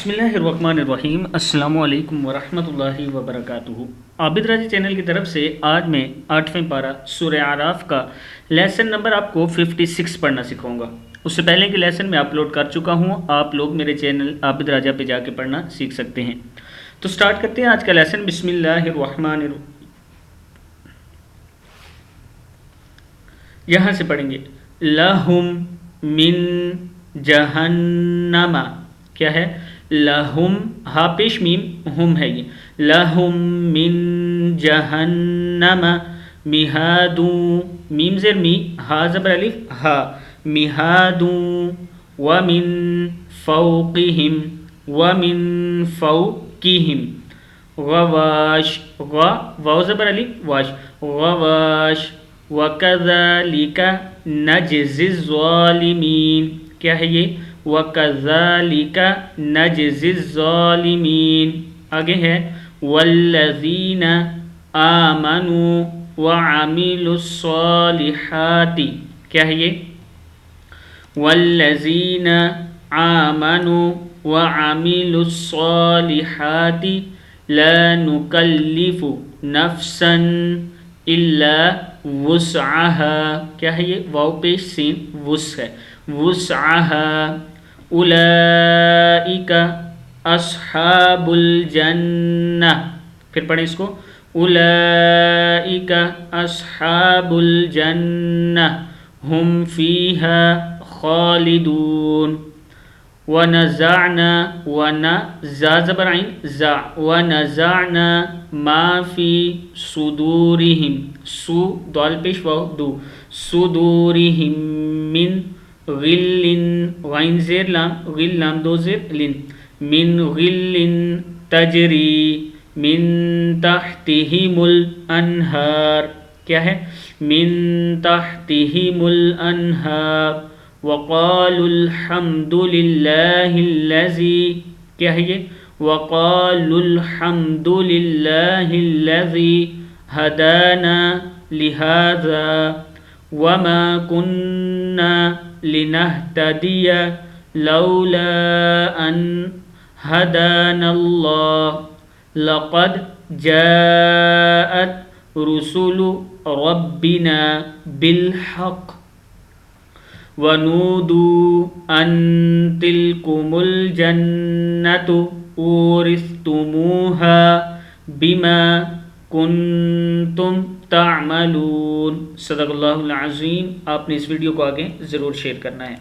بسم اللہ الرحمن الرحیم۔ السلام علیکم ورحمۃ اللہ وبرکاتہ۔ عابد راضی چینل کی طرف سے آج میں 8ویں پارہ سورہ اعراف کا لیسن نمبر آپ کو 56 پڑھنا سکھاؤں گا۔ اس سے پہلے کے لیسن میں اپلوڈ کر چکا ہوں، آپ لوگ میرے چینل عابد راجہ پہ جا کے پڑھنا سیکھ سکتے ہیں۔ تو سٹارٹ کرتے ہیں آج کا لیسن۔ بسم اللہ الرحمن الرحیم، یہاں سے پڑھیں گے۔ لہم من جہنم، کیا ہے؟ لہم، ہا پیش میم، ہم ہے یہ۔ لہم من جہنم مہادوں، میم زیر می، ہا زبر الف ہا، مہادوں، ومن فوقہم، ومن فوقہم، غواش، غا واو زبر الف واش، غواش، وَكَذَلِكَ نَجْزِي الظَّالِمِينَ، کیا ہے یہ؟ وَكَذَلِكَ نَجْزِي الظَّالِمِينَ۔ آگے ہے وَالَّذِينَ آمَنُوا وَعَمِلُوا الصَّالِحَاتِ، کیا ہے یہ؟ وَالَّذِينَ آمَنُوا وَعَمِلُوا الصَّالِحَاتِ لَا نُكَلِّفُ نَفْسًا إِلَّا وسعها، کیا ہے یہ؟ واو پیش سین، وس ہے، وسعها۔ اولئک اصحاب الجنہ، پھر پڑھیں اس کو، اولئک اصحاب الجنہ ہم فیہا خالدون۔ ونزعنا، زا زبر عین زا، ونزعنا ما فی صدورہم، سو دال پیش واو دو، صدورہم من غل، غین زیر لام، غل لام دو زیر لن، من غل تجری من تحتہم الانہار، کیا ہے؟ من تحتہم الانہار۔ وقالوا الحمد للہ الذی، کیا ہے یہ؟ وقالوا الحمد للہ الذی ہدانا لہذا وما كنا لنہتدی لولا ان ہدانا اللہ لقد جاءت رسل ربنا بالحق وَنُودُوا أَن تِلْكُمُ الْجَنَّةُ أُورِثْتُمُوهَا بِمَا كُنْتُمْ تَعْمَلُونَ۔ صدق اللہ العظیم۔ آپ نے اس ویڈیو کو آگے ضرور شیئر کرنا ہے۔